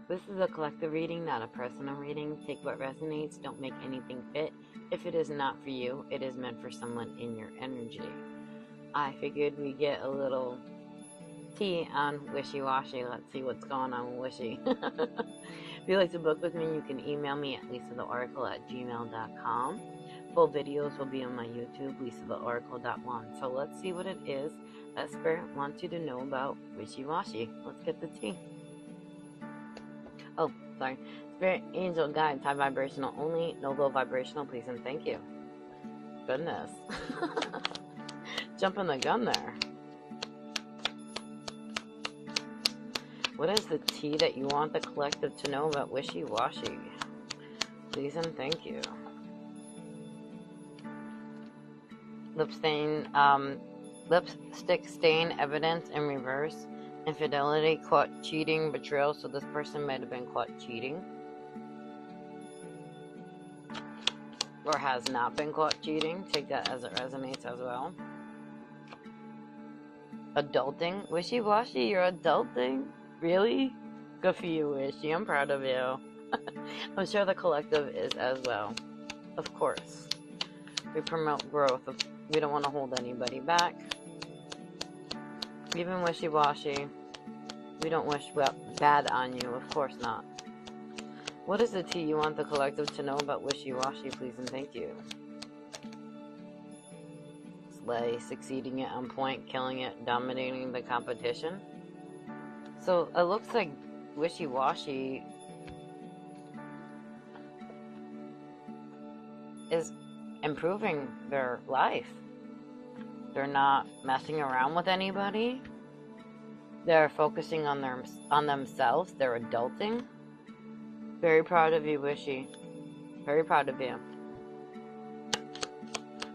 This is a collective reading, not a personal reading. Take what resonates. Don't make anything fit. If it is not for you, it is meant for someone in your energy. I figured we get a little tea on Wishy-Washy. Let's see what's going on with Wishy. If you'd like to book with me, you can email me at lisatheoracle@gmail.com. Full videos will be on my YouTube, lisatheoracle.one. So let's see what it is that Spirit wants you to know about Wishy-Washy. Let's get the tea. Oh, sorry. Spirit, angel, guides, high vibrational only, no low vibrational, please and thank you. Goodness. Jumping the gun there. What is the tea that you want the collective to know about Wishy-Washy? Please and thank you. Lipstick stain evidence in reverse. Infidelity, caught cheating, betrayal. So this person might have been caught cheating. Or has not been caught cheating. Take that as it resonates as well. Adulting. Wishy-Washy, you're adulting? Really? Good for you, Wishy. I'm proud of you. I'm sure the collective is as well. Of course. We promote growth. We don't want to hold anybody back. Even Wishy-Washy, we don't wish bad on you. Of course not. What is the tea you want the collective to know about Wishy-Washy, please and thank you? Slay, succeeding it on point, killing it, dominating the competition. So it looks like Wishy-Washy is improving their life. They're not messing around with anybody. They're focusing on themselves. They're adulting. Very proud of you, Wishy. Very proud of you.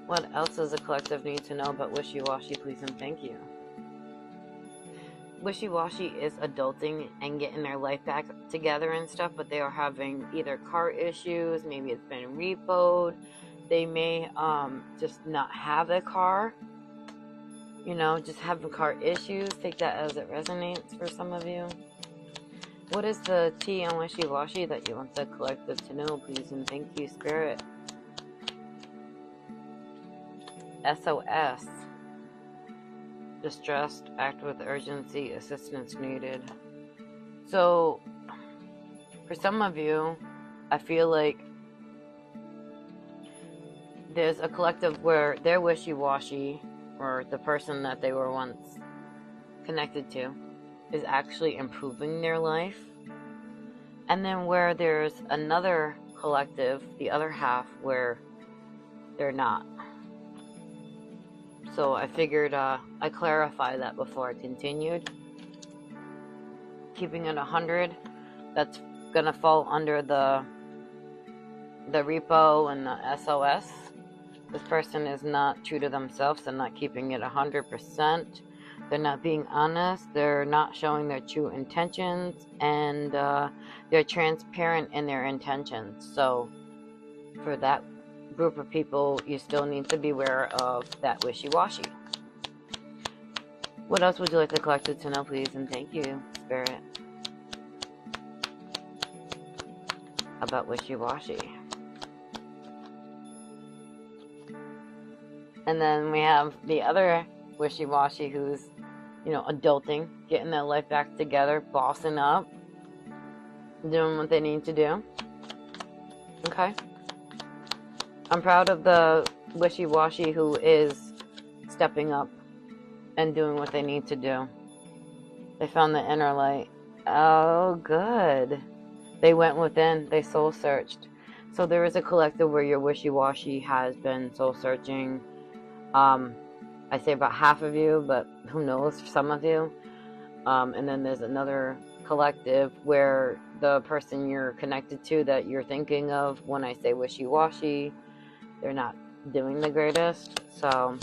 What else does the collective need to know about Wishy-Washy, please and thank you? Wishy-Washy is adulting and getting their life back together and stuff, but they are having either car issues, maybe it's been repoed, they may just not have a car, just having car issues. Take that as it resonates for some of you. What is the tea on Wishy-Washy that you want the collective to know, please and thank you, Spirit? SOS. Distressed, act with urgency, assistance needed. So, for some of you, I feel like there's a collective where they're wishy-washy, or the person that they were once connected to is actually improving their life. And then where there's another collective, the other half, where they're not. So I figured I clarify that before I continued. Keeping it 100, that's gonna fall under the repo and the SOS. This person is not true to themselves. They're not keeping it 100%. They're not being honest. They're not showing their true intentions, and they're transparent in their intentions. So for that group of people, you still need to be aware of that wishy-washy. What else would you like the collective to know, please and thank you, Spirit, about wishy-washy? And then we have the other wishy-washy who's, adulting, getting their life back together, bossing up, doing what they need to do. Okay? I'm proud of the wishy-washy who is stepping up and doing what they need to do. They found the inner light. Oh, good. They went within. They soul searched. So there is a collective where your wishy-washy has been soul searching. I say about half of you, but who knows, some of you. And then there's another collective where the person you're connected to that you're thinking of when I say wishy-washy, they're not doing the greatest. So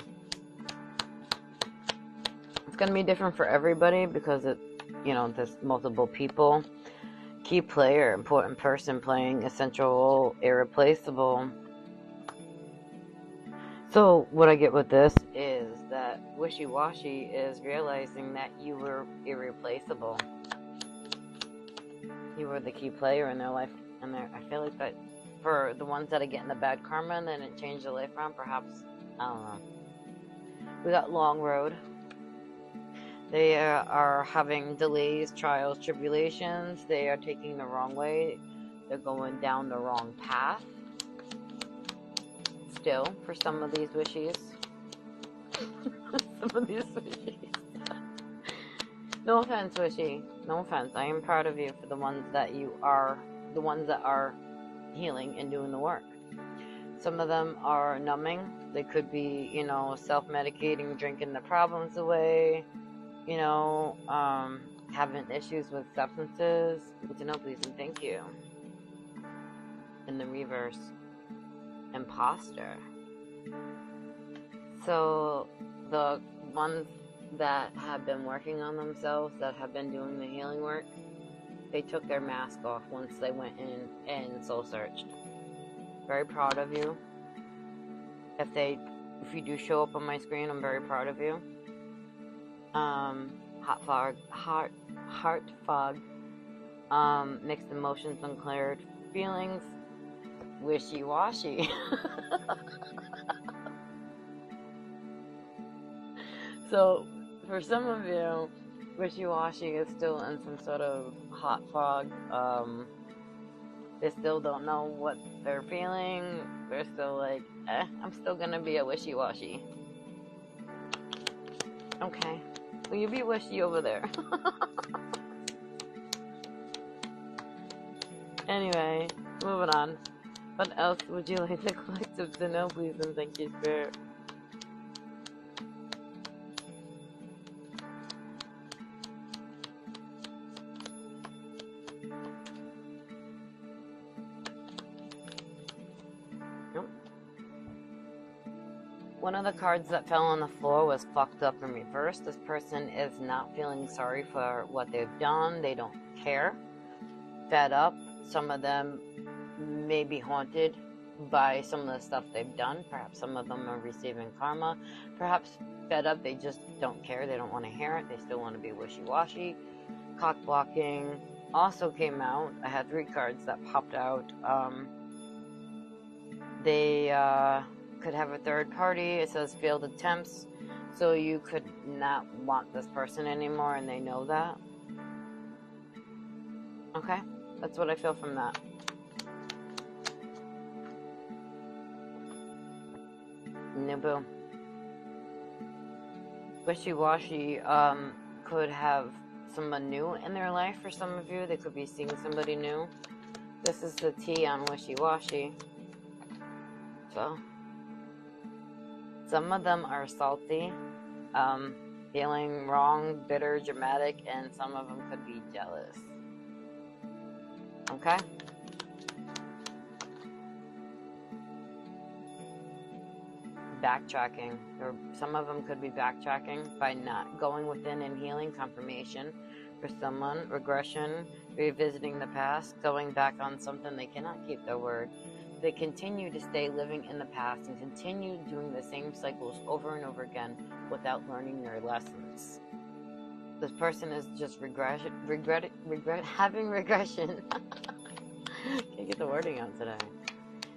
it's going to be different for everybody because there's multiple people. Key player, important person playing a central role, irreplaceable. So what I get with this is that wishy-washy is realizing that you were irreplaceable. You were the key player in their life, and I feel like that for the ones that are getting the bad karma and then it changed their life around, perhaps, I don't know. We got long road. They are having delays, trials, tribulations. They are taking the wrong way. They're going down the wrong path. Still, for some of these wishies. Some of these wishies. No offense, Wishy. No offense. I am proud of you for the ones that are healing and doing the work. Some of them are numbing. They could be, self-medicating, drinking the problems away, having issues with substances. To know, please, and thank you. In the reverse, imposter. So the ones that have been working on themselves, that have been doing the healing work, they took their mask off once they went in and soul searched. Very proud of you. If you do show up on my screen, I'm very proud of you. Heart fog, mixed emotions, unclear feelings, wishy-washy. So, for some of you, wishy-washy is still in some sort of hot fog. They still don't know what they're feeling. They're still like, I'm still gonna be a wishy-washy. Okay. Well, you be wishy over there. Anyway, moving on. What else would you like the collective to know, please, and thank you, Spirit? One of the cards that fell on the floor was fucked up in reverse. This person is not feeling sorry for what they've done. They don't care. Fed up. Some of them may be haunted by some of the stuff they've done. Perhaps some of them are receiving karma. Perhaps fed up. They just don't care. They don't want to hear it. They still want to be wishy-washy. Cock blocking also came out. I had 3 cards that popped out. They could have a third party. It says failed attempts, so you could not want this person anymore, and they know that. Okay, that's what I feel from that. Nibu. Wishy-washy could have someone new in their life. For some of you, they could be seeing somebody new. This is the T on wishy-washy. So some of them are salty, feeling wrong, bitter, dramatic, and some of them could be jealous. Okay? Backtracking, or some of them could be backtracking by not going within and healing. Confirmation for someone, regression, revisiting the past, going back on something. They cannot keep their word. They continue to stay living in the past and continue doing the same cycles over and over again without learning their lessons. This person is just having regression. Can't get the wording out today.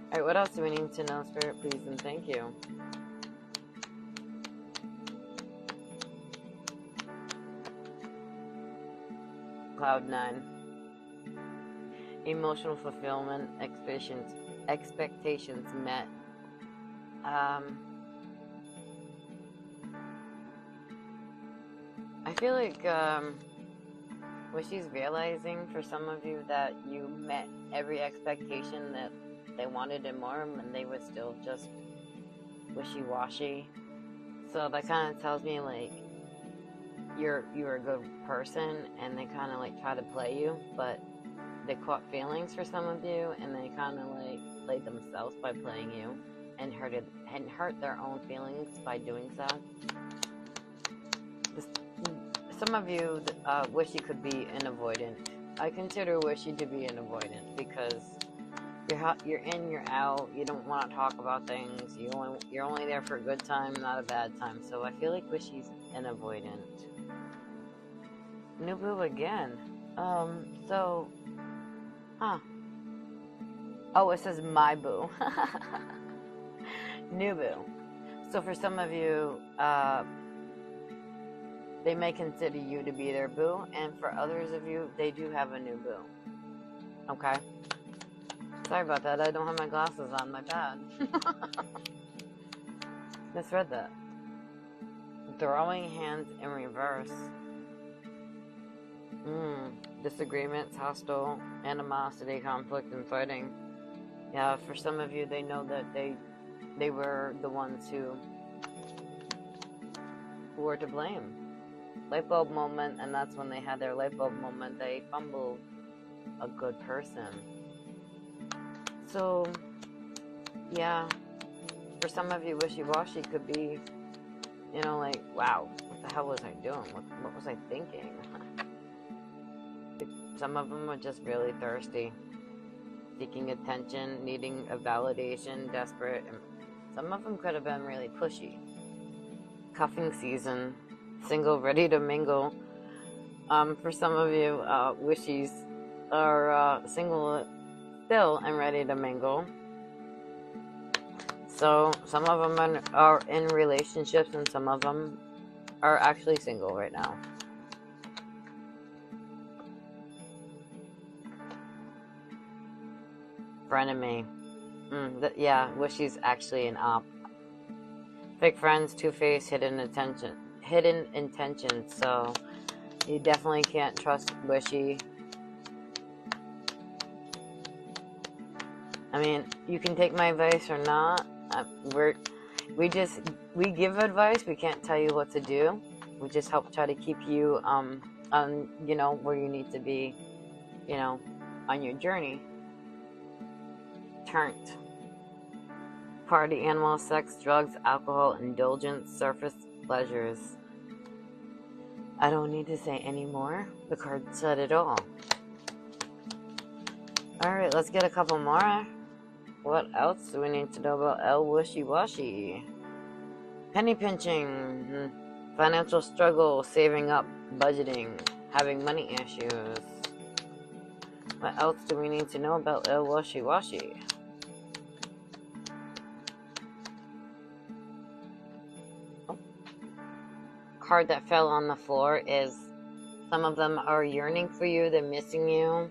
Alright, what else do we need to know, Spirit, please, and thank you? Cloud 9. Emotional fulfillment, expectations met. I feel like Wishy's realizing for some of you that you met every expectation that they wanted and more, and they were still just wishy-washy. So that kind of tells me like you're a good person, and they kind of like try to play you, but they caught feelings for some of you, and they kind of like played themselves by playing you, and hurt their own feelings by doing so. Some of you Wishy could be an avoidant. I consider Wishy to be an avoidant because you're in, you're out. You don't want to talk about things. You're only there for a good time, not a bad time. So I feel like Wishy's an avoidant. Nubu again. So Huh. Oh, it says my boo. New boo. So for some of you, they may consider you to be their boo, and for others of you, they do have a new boo. Okay? Sorry about that. I don't have my glasses on. My bad. Misread that. Throwing hands in reverse. Disagreements, hostile, animosity, conflict, and fighting. Yeah, for some of you, they know that they were the ones who were to blame. Light bulb moment, and that's when they had their light bulb moment. They fumbled a good person. So, yeah, for some of you, wishy-washy could be, like, wow, what the hell was I doing? What was I thinking? Some of them are just really thirsty, seeking attention, needing a validation, desperate. And some of them could have been really pushy. Cuffing season, single, ready to mingle. For some of you, wishies are single still and ready to mingle. So some of them are in relationships, and some of them are actually single right now. Frenemy. Yeah, wishy's actually an op. Fake friends, two-faced, hidden intentions. So you definitely can't trust wishy. I mean, you can take my advice or not. We give advice. We can't tell you what to do. We just help try to keep you on where you need to be, on your journey. Turned. Party animal, sex, drugs, alcohol, indulgence, surface pleasures. I don't need to say any more. The card said it all. Alright, let's get a couple more. What else do we need to know about El Wishy-Washy? Penny pinching, financial struggle, saving up, budgeting, having money issues. What else do we need to know about El Wishy-Washy? Card that fell on the floor is some of them are yearning for you, they're missing you,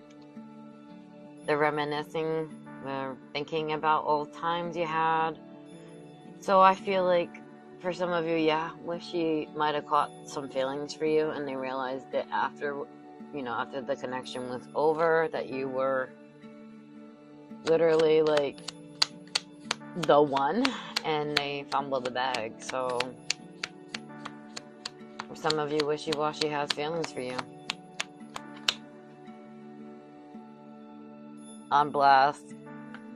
they're reminiscing, they're thinking about old times you had. So I feel like for some of you, wishy might have caught some feelings for you, and they realized that after the connection was over, that you were literally like the one, and they fumbled the bag. So for some of you, wishy-washy has feelings for you. On blast.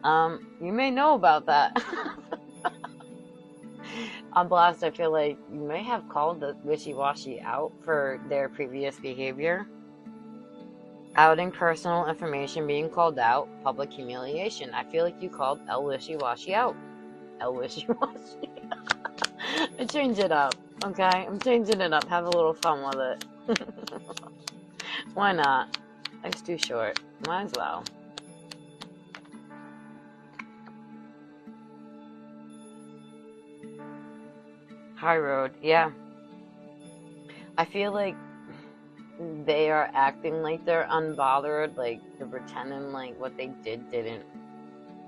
You may know about that. On blast, I feel like you may have called the wishy-washy out for their previous behavior. Outing personal information, being called out, public humiliation. I feel like you called El Wishy-Washy out. El Wishy-Washy. I change it up, okay? I'm changing it up. Have a little fun with it. Why not? Life's too short. Might as well. High road, yeah. I feel like they are acting like they're unbothered, like they're pretending like what they did didn't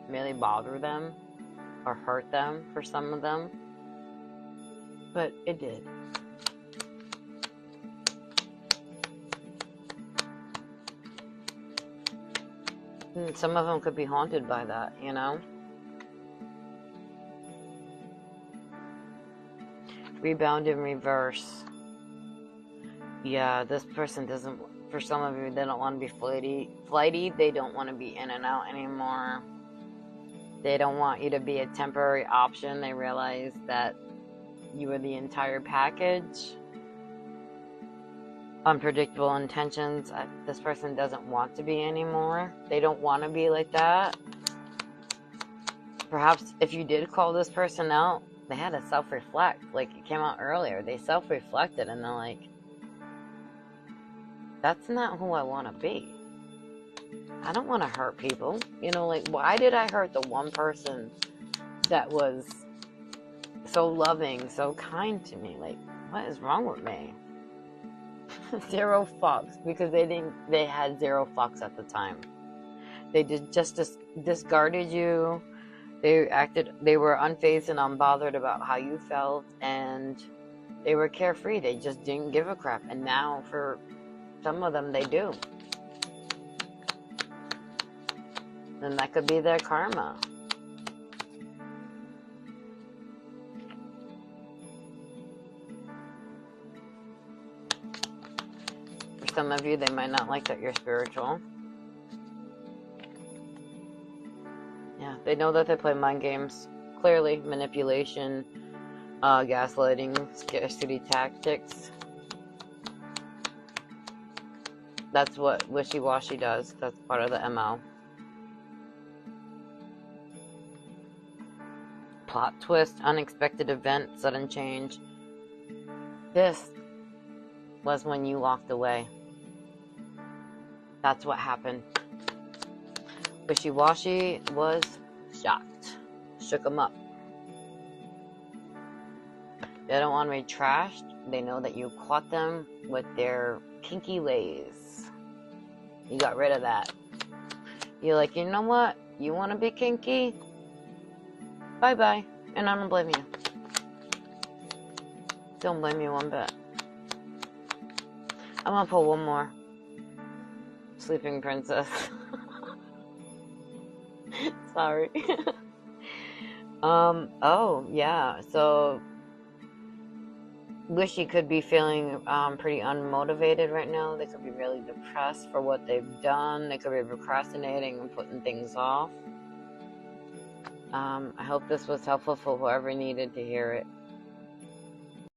really bother them or hurt them for some of them, but it did. And some of them could be haunted by that, Rebound in reverse. Yeah, this person doesn't, for some of you, they don't want to be flighty. They don't want to be in and out anymore. They don't want you to be a temporary option. They realize that you are the entire package. Unpredictable intentions. This person doesn't want to be anymore. They don't want to be like that. Perhaps if you did call this person out, they had to self-reflect. Like it came out earlier. They self-reflected and they're like, that's not who I want to be. I don't want to hurt people. You know, like, why did I hurt the one person that was so loving, so kind to me? Like, what is wrong with me? Zero fucks, because they had zero fucks at the time. They just discarded you. They were unfazed and unbothered about how you felt, and they were carefree. They just didn't give a crap. And now for some of them, they do. And that could be their karma. For some of you, they might not like that you're spiritual. Yeah, they know that they play mind games. Clearly, manipulation, gaslighting, scarcity tactics. That's what Wishy-Washy does. That's part of the MO. Plot twist, unexpected event, sudden change. This was when you walked away. That's what happened. Wishy-Washy was shocked. Shook them up. They don't want to be trashed. They know that you caught them with their kinky ways. You got rid of that. You're like, you know what? You want to be kinky? Bye-bye. And I don't blame you. Don't blame you one bit. I'm gonna pull one more. Sleeping Princess. Sorry. Oh, yeah. So, Wishy could be feeling pretty unmotivated right now. They could be really depressed for what they've done. They could be procrastinating and putting things off. I hope this was helpful for whoever needed to hear it.